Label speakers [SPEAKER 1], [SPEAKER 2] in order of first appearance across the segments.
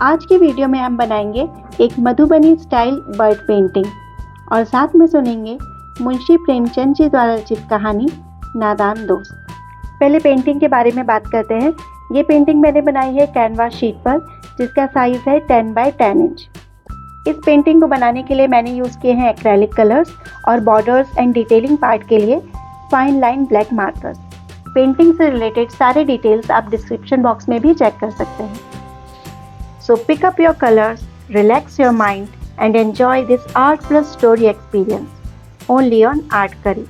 [SPEAKER 1] आज की वीडियो में हम बनाएंगे एक मधुबनी स्टाइल बर्ड पेंटिंग और साथ में सुनेंगे मुंशी प्रेमचंद जी द्वारा रचित कहानी नादान दोस्त। पहले पेंटिंग के बारे में बात करते हैं। ये पेंटिंग मैंने बनाई है कैनवास शीट पर, जिसका साइज है 10 बाय 10 इंच। इस पेंटिंग को बनाने के लिए मैंने यूज़ किए हैं एक्रेलिक कलर्स और बॉर्डर्स एंड डिटेलिंग पार्ट के लिए fine line black markers. Painting से रिलेटेड सारे डिटेल्स आप डिस्क्रिप्शन बॉक्स में भी चेक कर सकते हैं। So pick up your colors, relax your mind and enjoy this art plus story experience only on Art Curry।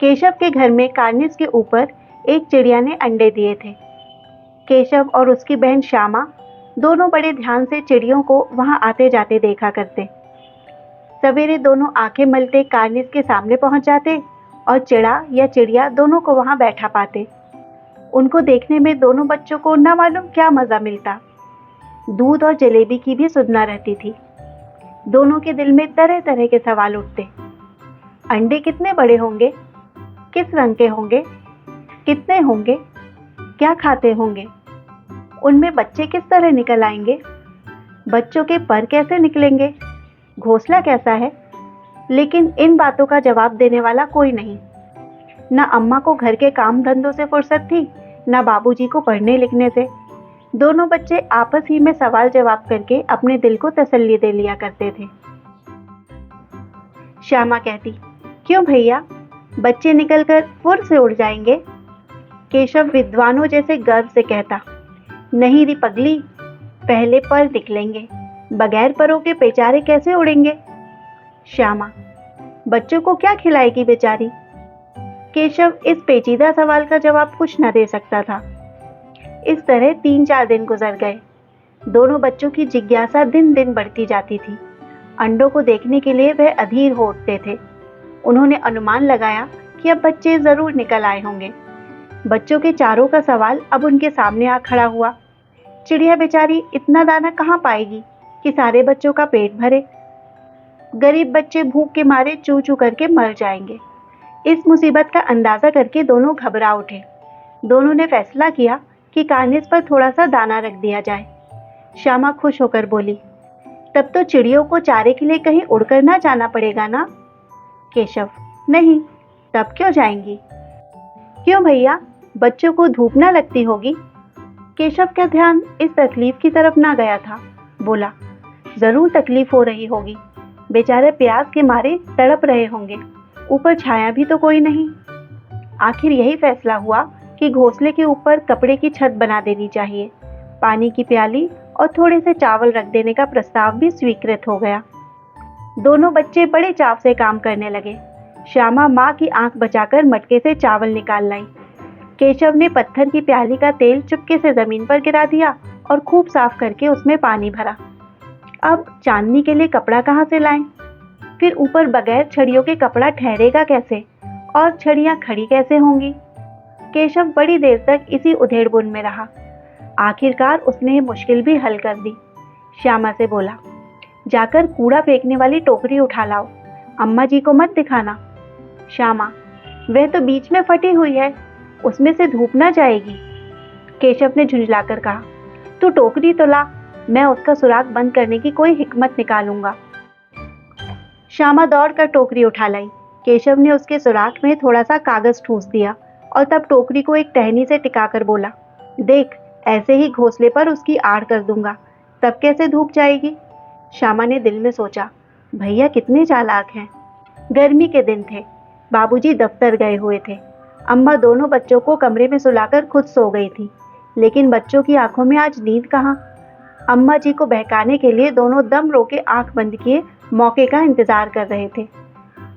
[SPEAKER 1] Keshav के घर में कार्निस के ऊपर एक चिड़िया ने अंडे दिए थे। केशव और उसकी बहन श्यामा दोनों बड़े ध्यान से चिड़ियों को वहां आते जाते देखा करते। सवेरे दोनों आंखें मलते कार्निस के सामने पहुंच जाते और चिड़ा या चिड़िया दोनों को वहां बैठा पाते। उनको देखने में दोनों बच्चों को न मालूम क्या मजा मिलता। दूध और जलेबी की भी सुधना रहती थी। दोनों के दिल में तरह तरह के सवाल उठते। अंडे कितने बड़े होंगे, किस रंग के होंगे, कितने होंगे, क्या खाते होंगे, उनमें बच्चे किस तरह निकल आएंगे, बच्चों के पर कैसे निकलेंगे, घोंसला कैसा है। लेकिन इन बातों का जवाब देने वाला कोई नहीं। न अम्मा को घर के काम धंधों से फुर्सत थी, न बाबूजी को पढ़ने लिखने से। दोनों बच्चे आपस ही में सवाल जवाब करके अपने दिल को तसल्ली दे लिया करते थे। श्यामा कहती, क्यों भैया, बच्चे निकलकर फुर से उड़ जाएंगे। केशव विद्वानों जैसे गर्व से कहता, नहीं री पगली, पहले पर निकलेंगे, बगैर परों के बेचारे कैसे उड़ेंगे। श्यामा, बच्चों को क्या खिलाएगी बेचारी। केशव इस पेचीदा सवाल का जवाब कुछ न दे सकता था। इस तरह 3-4 दिन गुजर गए। दोनों बच्चों की जिज्ञासा दिन दिन बढ़ती जाती थी। अंडों को देखने के लिए वह अधीर हो उठते थे। उन्होंने अनुमान लगाया कि अब बच्चे जरूर निकल आए होंगे। बच्चों के चारों का सवाल अब उनके सामने आ खड़ा हुआ। चिड़िया बेचारी इतना दाना कहाँ पाएगी कि सारे बच्चों का पेट भरे। गरीब बच्चे भूख के मारे चू चू करके मर जाएंगे। इस मुसीबत का अंदाजा करके दोनों घबरा उठे। दोनों ने फैसला किया कि कार्निस पर थोड़ा सा दाना रख दिया जाए। श्यामा खुश होकर बोली, तब तो चिड़ियों को चारे के लिए कहीं उड़कर ना जाना पड़ेगा ना। केशव, नहीं, तब क्यों जाएंगी। क्यों भैया, बच्चों को धूप ना लगती होगी। केशव का ध्यान इस तकलीफ की तरफ ना गया था। बोला, जरूर तकलीफ हो रही होगी, बेचारे प्यास के मारे तड़प रहे होंगे, ऊपर छाया भी तो कोई नहीं। आखिर यही फैसला हुआ कि घोंसले के ऊपर कपड़े की छत बना देनी चाहिए। पानी की प्याली और थोड़े से चावल रख देने का प्रस्ताव भी स्वीकृत हो गया। दोनों बच्चे बड़े चाव से काम करने लगे। श्यामा माँ की आंख बचाकर मटके से चावल निकाल लाई। केशव ने पत्थर की प्याली का तेल चुपके से जमीन पर गिरा दिया और खूब साफ करके उसमें पानी भरा। अब चांदनी के लिए कपड़ा कहाँ से लाएं? फिर ऊपर बगैर छड़ियों के कपड़ा ठहरेगा कैसे और छड़ियाँ खड़ी कैसे होंगी। केशव बड़ी देर तक इसी उधेड़बुन में रहा। आखिरकार उसने ये मुश्किल भी हल कर दी। श्यामा से बोला, जाकर कूड़ा फेंकने वाली टोकरी उठा लाओ, अम्मा जी को मत दिखाना। श्यामा, वह तो बीच में फटी हुई है, उसमें से धूप ना जाएगी। केशव ने झुंझलाकर कहा, तू टोकरी तो ला, मैं उसका सुराख बंद करने की कोई हिकमत निकालूंगा। श्यामा दौड़कर टोकरी उठा लाई। केशव ने उसके सुराख में थोड़ा सा कागज ठूंस दिया और तब टोकरी को एक टहनी से टिकाकर बोला, देख, ऐसे ही घोंसले पर उसकी आड़ कर दूंगा, तब कैसे धूप जाएगी। श्यामा ने दिल में सोचा, भैया कितने चालाक हैं। गर्मी के दिन थे, बाबूजी दफ्तर गए हुए थे। अम्मा दोनों बच्चों को कमरे में सुलाकर खुद सो गई थी, लेकिन बच्चों की आंखों में आज नींद कहाँ। अम्मा जी को बहकाने के लिए दोनों दम रोके आंख बंद किए मौके का इंतजार कर रहे थे।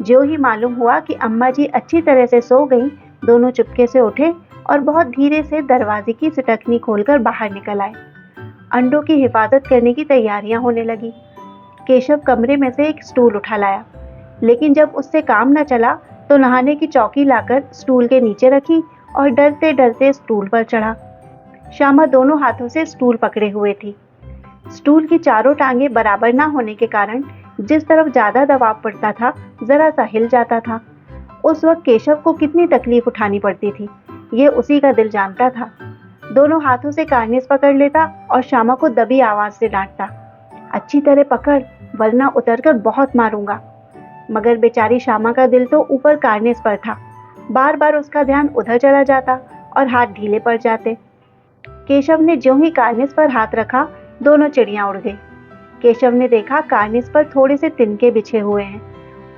[SPEAKER 1] जो ही मालूम हुआ कि अम्मा जी अच्छी तरह से सो गई, दोनों चुपके से उठे और बहुत धीरे से दरवाजे की सिटकनी खोलकर बाहर निकल आए। अंडों की हिफाजत करने की तैयारियां होने लगी। केशव कमरे में से एक स्टूल उठा लाया, लेकिन जब उससे काम न चला तो नहाने की चौकी लाकर स्टूल के नीचे रखी और डरते डरते स्टूल पर चढ़ा। श्यामा दोनों हाथों से स्टूल पकड़े हुए थी। स्टूल की चारों टांगे बराबर ना होने के कारण जिस तरफ ज्यादा दबाव पड़ता था, जरा सा हिल जाता था। उस वक्त केशव को कितनी तकलीफ उठानी पड़ती थी, ये उसी का दिल जानता था। दोनों हाथों से कार्निस पकड़ लेता और श्यामा को दबी आवाज से डांटता, अच्छी तरह पकड़ वरना उतरकर बहुत मारूंगा। मगर बेचारी श्यामा का दिल तो ऊपर कार्निस पर था। बार बार उसका ध्यान उधर चला जाता और हाथ ढीले पड़ जाते। केशव ने ज्यों ही कार्निस पर हाथ रखा, दोनों चिड़ियां उड़ गई। केशव ने देखा कार्निस पर थोड़े से तिनके बिछे हुए हैं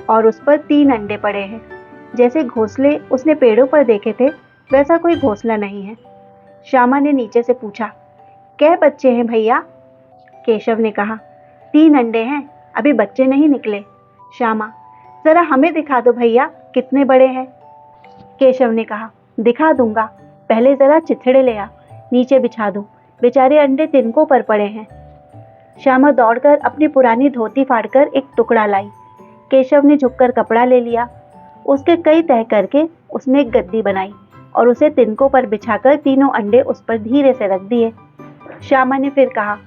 [SPEAKER 1] और उस पर 3 अंडे पड़े हैं। जैसे घोंसले उसने पेड़ों पर देखे थे, वैसा कोई घोंसला नहीं है। श्यामा ने नीचे से पूछा, कै बच्चे हैं भैया? केशव ने कहा, 3 अंडे हैं, अभी बच्चे नहीं निकले। श्यामा, जरा हमें दिखा दो भैया, कितने बड़े हैं? केशव ने कहा, दिखा दूंगा, पहले जरा चिथड़े ले आ, नीचे बिछा दूं, बेचारे अंडे तिनकों पर पड़े हैं। श्यामा दौड़कर अपनी पुरानी धोती फाड़कर एक टुकड़ा लाई। केशव ने झुककर कपड़ा ले लिया, उसके कई तह करके उसने एक गद्दी बनाई और उसे तिनकों पर बिछाकर तीनों अंडे उस पर धीरे से रख दिए। श्यामा ने फिर कहा,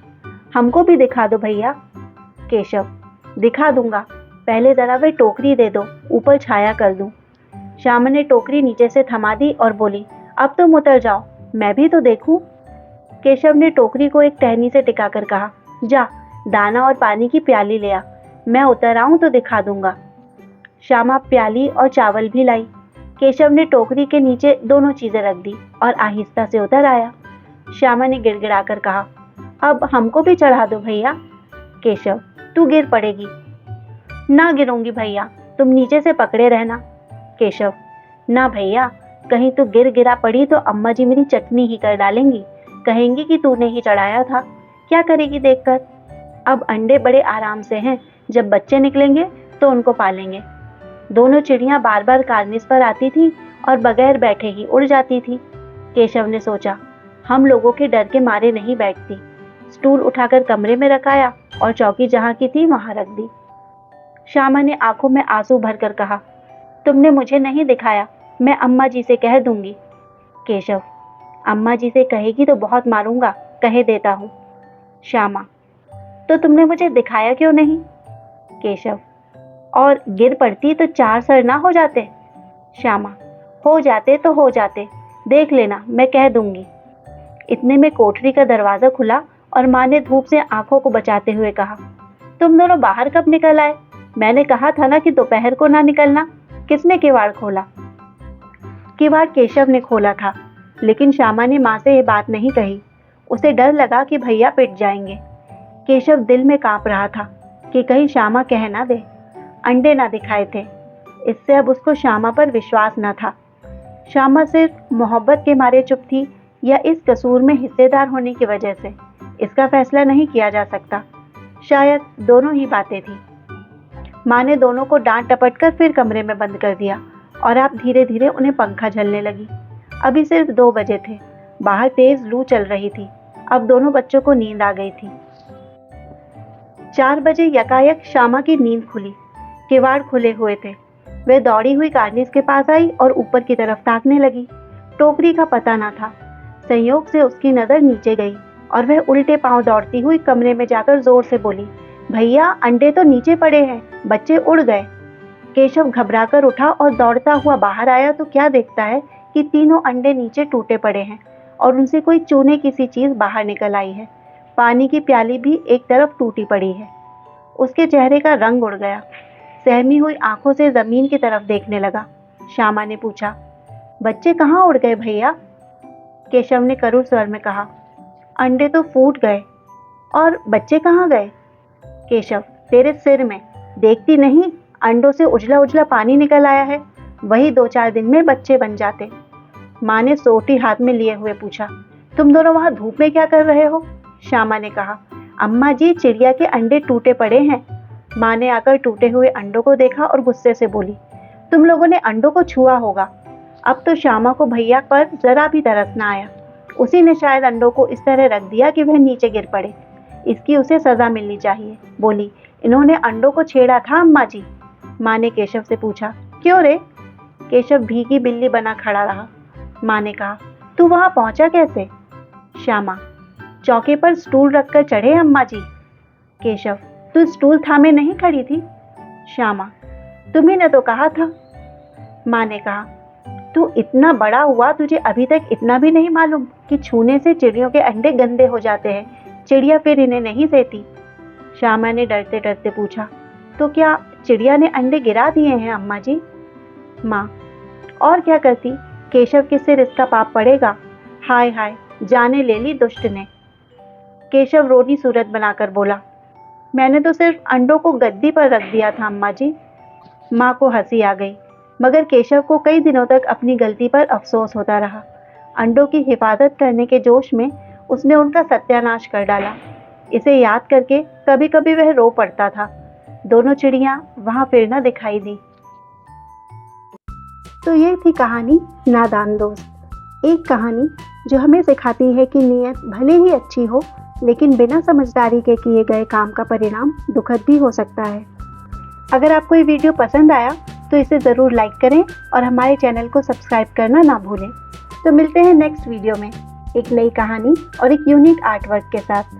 [SPEAKER 1] हमको भी दिखा दो भैया। केशव, दिखा दूंगा, पहले जरा वे टोकरी दे दो, ऊपर छाया कर दूं। श्यामा ने टोकरी नीचे से थमा दी और बोली, अब तुम उतर जाओ, मैं भी तो देखूं। केशव ने टोकरी को एक टहनी से टिकाकर कहा, जा दाना और पानी की प्याली ले आ, मैं उतर आऊं तो दिखा दूंगा। श्यामा प्याली और चावल भी लाई। केशव ने टोकरी के नीचे दोनों चीजें रख दी और आहिस्ता से उतर आया। श्यामा ने गिड़गिड़ाकर कहा, अब हमको भी चढ़ा दो भैया। केशव, तू गिर पड़ेगी। ना गिरूंगी भैया, तुम नीचे से पकड़े रहना। केशव, ना भैया, कहीं तू गिरा पड़ी तो अम्मा जी मेरी चटनी ही कर डालेंगी, कहेंगी कि तूने ही चढ़ाया था। क्या करेगी देखकर? अब अंडे बड़े आराम से हैं, जब बच्चे निकलेंगे तो उनको पालेंगे। दोनों चिड़ियां बार बार कार्निस पर आती थी और बगैर बैठे ही उड़ जाती थी। केशव ने सोचा, हम लोगों के डर के मारे नहीं बैठती। स्टूल उठाकर कमरे में रखाया और चौकी जहां की थी वहां रख दी। श्यामा ने आंखों में आंसू भरकर कहा, तुमने मुझे नहीं दिखाया, मैं अम्मा जी से कह दूंगी। केशव, अम्मा जी से कहेगी तो बहुत मारूंगा, कहे देता हूं। श्यामा, तो तुमने मुझे दिखाया क्यों नहीं? केशव, और गिर पड़ती तो 4 सर ना हो जाते? श्यामा, हो जाते तो हो जाते, देख लेना, मैं कह दूंगी। इतने में कोठरी का दरवाजा खुला और माँ ने धूप से आंखों को बचाते हुए कहा, तुम दोनों बाहर कब निकल आए? मैंने कहा था ना कि दोपहर को ना निकलना। किसने किवाड़ खोला? किवाड़ केशव ने खोला था, लेकिन श्यामा ने माँ से यह बात नहीं कही। उसे डर लगा कि भैया पिट जाएंगे। केशव दिल में कांप रहा था कि कहीं श्यामा कह ना दे। अंडे ना दिखाए थे, इससे अब उसको श्यामा पर विश्वास न था। श्यामा सिर्फ मोहब्बत के मारे चुप थी या इस कसूर में हिस्सेदार होने की वजह से, इसका फैसला नहीं किया जा सकता। शायद दोनों ही बातें थी। माँ ने दोनों को डांट टपट कर फिर कमरे में बंद कर दिया और अब धीरे धीरे उन्हें पंखा झलने लगी। अभी सिर्फ 2 बजे थे, बाहर तेज लू चल रही थी। अब दोनों बच्चों को नींद आ गई थी। 4 बजे यकायक श्यामा की नींद खुली। किवाड़ खुले हुए थे। वह दौड़ी हुई कार्निस के पास आई और ऊपर की तरफ ताकने लगी। टोकरी का पता न था। संयोग से उसकी नजर नीचे गई और वह उल्टे पांव दौड़ती हुई कमरे में जाकर जोर से बोली, भैया अंडे तो नीचे पड़े हैं, बच्चे उड़ गए। केशव घबराकर उठा और दौड़ता हुआ बाहर आया तो क्या देखता है कि तीनों अंडे नीचे टूटे पड़े हैं और उनसे कोई चूने की सी चीज बाहर निकल आई है। पानी की प्याली भी एक तरफ टूटी पड़ी है। उसके चेहरे का रंग उड़ गया। सहमी हुई आंखों से जमीन की तरफ देखने लगा। श्यामा ने पूछा, बच्चे कहाँ उड़ गए भैया? केशव ने करुण स्वर में कहा, अंडे तो फूट गए। और बच्चे कहाँ गए? केशव, तेरे सिर में, देखती नहीं अंडों से उजला उजला पानी निकल आया है, वही 2-4 दिन में बच्चे बन जाते। माँ ने सोटी हाथ में लिए हुए पूछा, तुम दोनों वहां धूप में क्या कर रहे हो? श्यामा ने कहा, अम्मा जी चिड़िया के अंडे टूटे पड़े हैं। माँ ने आकर टूटे हुए अंडों को देखा और गुस्से से बोली, तुम लोगों ने अंडों को छुआ होगा। अब तो श्यामा को भैया पर जरा भी तरस न आया। उसी ने शायद अंडों को इस तरह रख दिया कि वह नीचे गिर पड़े। इसकी उसे सजा मिलनी चाहिए। बोली, इन्होंने अंडों को छेड़ा था अम्मा जी। माँ ने केशव से पूछा, क्यों रे? केशव भीगी बिल्ली बना खड़ा रहा। माँ ने कहा, तू वहां पहुंचा कैसे? श्यामा, चौके पर स्टूल रखकर चढ़े अम्मा जी। केशव, तू स्टूल थामे नहीं खड़ी थी? श्यामा, तुम्ही ने तो कहा था। माँ ने कहा, तू इतना बड़ा हुआ, तुझे अभी तक इतना भी नहीं मालूम कि छूने से चिड़ियों के अंडे गंदे हो जाते हैं। चिड़िया फिर इन्हें नहीं सहती। श्यामा ने डरते डरते पूछा, तो क्या चिड़िया ने अंडे गिरा दिए हैं अम्मा जी? माँ, और क्या करती, केशव के सिर इसका पाप पड़ेगा। हाय हाय, जाने ले ली दुष्ट ने। केशव रोनी सूरत बनाकर बोला, मैंने तो सिर्फ अंडों को गद्दी पर रख दिया था अम्मा जी। माँ को हंसी आ गई, मगर केशव को कई दिनों तक अपनी गलती पर अफसोस होता रहा। अंडों की हिफाजत करने के जोश में उसने उनका सत्यानाश कर डाला। इसे याद करके कभी कभी वह रो पड़ता था। दोनों चिड़ियाँ वहाँ फिर न दिखाई दी। तो ये थी कहानी नादान दोस्त। एक कहानी जो हमें सिखाती है कि नीयत भले ही अच्छी हो, लेकिन बिना समझदारी के किए गए काम का परिणाम दुखद भी हो सकता है। अगर आपको ये वीडियो पसंद आया तो इसे ज़रूर लाइक करें और हमारे चैनल को सब्सक्राइब करना ना भूलें। तो मिलते हैं नेक्स्ट वीडियो में एक नई कहानी और एक यूनिक आर्ट वर्क के साथ।